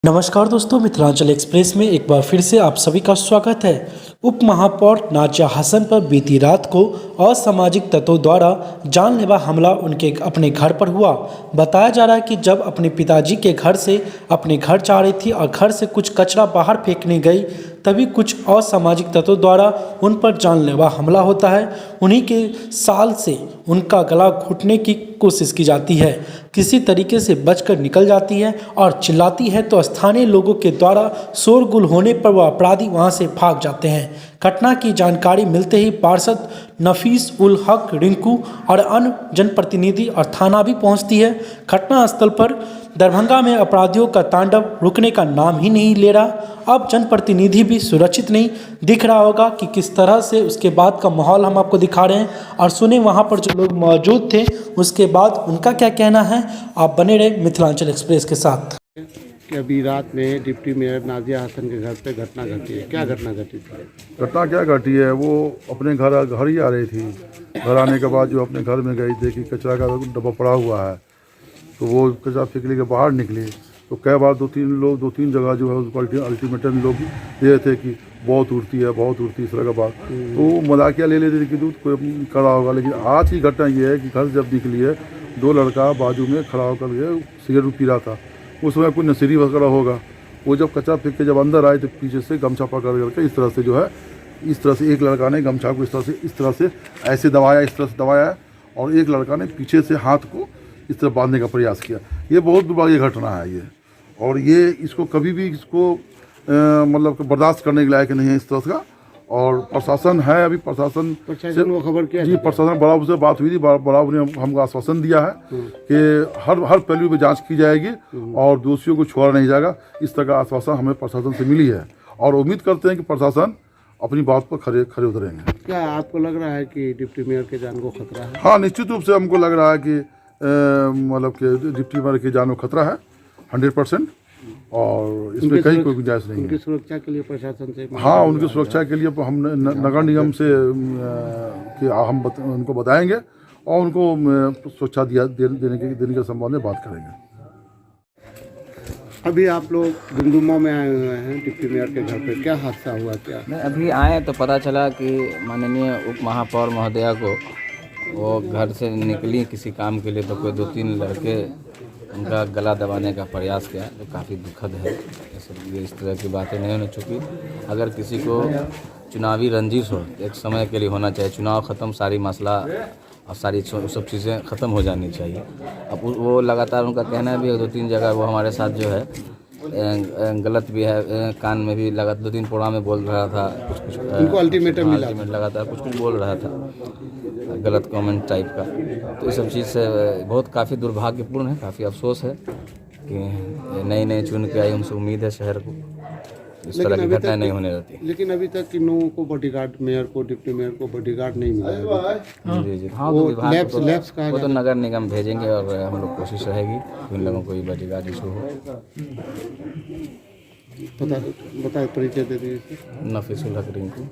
नमस्कार दोस्तों, मिथिलांचल एक्सप्रेस में एक बार फिर से आप सभी का स्वागत है। उप महापौर नाजिया हसन पर बीती रात को असामाजिक तत्वों द्वारा जानलेवा हमला उनके अपने घर पर हुआ। बताया जा रहा है कि जब अपने पिताजी के घर से अपने घर जा रही थी और घर से कुछ कचरा बाहर फेंकने गई, तभी कुछ असामाजिक तत्वों द्वारा उन पर जानलेवा हमला होता है। उन्हीं के साल से उनका गला घोटने की कोशिश की जाती है, किसी तरीके से बचकर निकल जाती है और चिल्लाती है तो स्थानीय लोगों के द्वारा शोरगुल होने पर वह अपराधी वहां से भाग जाते हैं। घटना की जानकारी मिलते ही पार्षद नफीस उल हक रिंकू और अन्य जनप्रतिनिधि और थाना भी पहुंचती है। घटनास्थल पर दरभंगा में अपराधियों का तांडव रुकने का नाम ही नहीं ले रहा। अब जनप्रतिनिधि भी सुरक्षित नहीं दिख रहा होगा कि किस तरह से उसके बाद का माहौल हम आपको दिखा रहे हैं और सुने वहां पर जो लोग मौजूद थे उसके बाद उनका क्या कहना है। आप बने रहे मिथिलांचल एक्सप्रेस के साथ। कि अभी रात में डिप्टी मेयर नाजिया हसन के घर पे घटना घटी है, क्या घटना घटी थी? घटना क्या घटी है, वो अपने घर ही आ रही थी। घर आने के बाद जो अपने घर में गई देखी कचरा का डब्बा पड़ा हुआ है, तो वो कचरा फेंकने के बाहर निकली। तो कई बार दो तीन जगह जो है उसको अल्टीमेटम लोग ये थे कि बहुत उड़ती है इस तरह का बात, तो वो मजाकिया ले लेते थे कि दूध कोई खड़ा होगा। लेकिन आज की घटना ये है कि घर जब निकली है, दो लड़का बाजू में खड़ा होकर के सिगरेट पी रहा था। उस समय कोई नशेड़ी वगैरह होगा, वो जब कचरा फेंक के जब अंदर आए तो पीछे से गमछा पकड़ करके इस तरह से जो है, इस तरह से एक लड़का ने गमछा को इस तरह से ऐसे दबाया, इस तरह से दबाया, और एक लड़का ने पीछे से हाथ को इस तरह बांधने का प्रयास किया। ये बहुत बड़ी घटना है ये, और ये इसको कभी भी इसको मतलब बर्दाश्त करने के लायक नहीं है इस तरह का। और प्रशासन है, अभी प्रशासन को खबर किया जी, प्रशासन बड़ा से बात हुई थी, बड़ा ने हमको आश्वासन दिया है कि हर पहलू पे जांच की जाएगी और दोषियों को छोड़ा नहीं जाएगा। इस तरह का आश्वासन हमें प्रशासन से मिली है और उम्मीद करते हैं कि प्रशासन अपनी बात पर खरे उतरेंगे। क्या आपको लग रहा है कि डिप्टी मेयर के जान को खतरा है? हाँ, निश्चित रूप से हमको लग रहा है कि मतलब कि डिप्टी मेयर की जान को खतरा है 100%, और इसमें कहीं कोई गुंजाइश नहीं है। उनकी सुरक्षा के लिए प्रशासन से, हाँ, उनकी सुरक्षा के लिए हम नगर निगम से कि हम उनको बताएंगे और उनको सुरक्षा देने के संबंध में बात करेंगे। अभी आप लोग दुमदुमा में आए हुए हैं डिप्टी मेयर के घर पे, क्या हादसा हुआ? क्या नहीं, अभी आए तो पता चला कि माननीय उप महापौर महोदया को वो घर से निकली किसी काम के लिए, तो कोई 2-3 लड़के उनका गला दबाने का प्रयास किया, जो काफ़ी दुखद है। ये इस तरह की बातें नहीं होनी चाहिए। अगर किसी को चुनावी रंजिश हो एक समय के लिए होना चाहिए, चुनाव ख़त्म, सारी मसला और सारी सब चीज़ें ख़त्म हो जानी चाहिए। अब वो लगातार उनका कहना है भी 2-3 जगह वो हमारे साथ जो है गलत भी है, कान में भी लगा 2-3 प्रोग्राम में बोल रहा था, कुछ उनको अल्टीमेटम लगातार कुछ बोल रहा था, गलत कमेंट टाइप का। तो इस सब चीज़ से बहुत काफ़ी दुर्भाग्यपूर्ण है, काफ़ी अफसोस है कि नए चुन के आई। उनसे उम्मीद है शहर को इस तरह की घटनाएं नहीं होने रहती। लेकिन अभी तक इन लोगों को बॉडीगार्ड, मेयर को, डिप्टी मेयर को बॉडीगार्ड नहीं मिला है। जी। हाँ, वो विभाग लैब्स वो तो नगर निगम भेजेंगे और हम लोग कोशिश रहेगी कि उन लोगों को ये बॉडीगार्ड इशू हो। बताए परिचय दे दीजिए। नफीस उल हक रिंकू।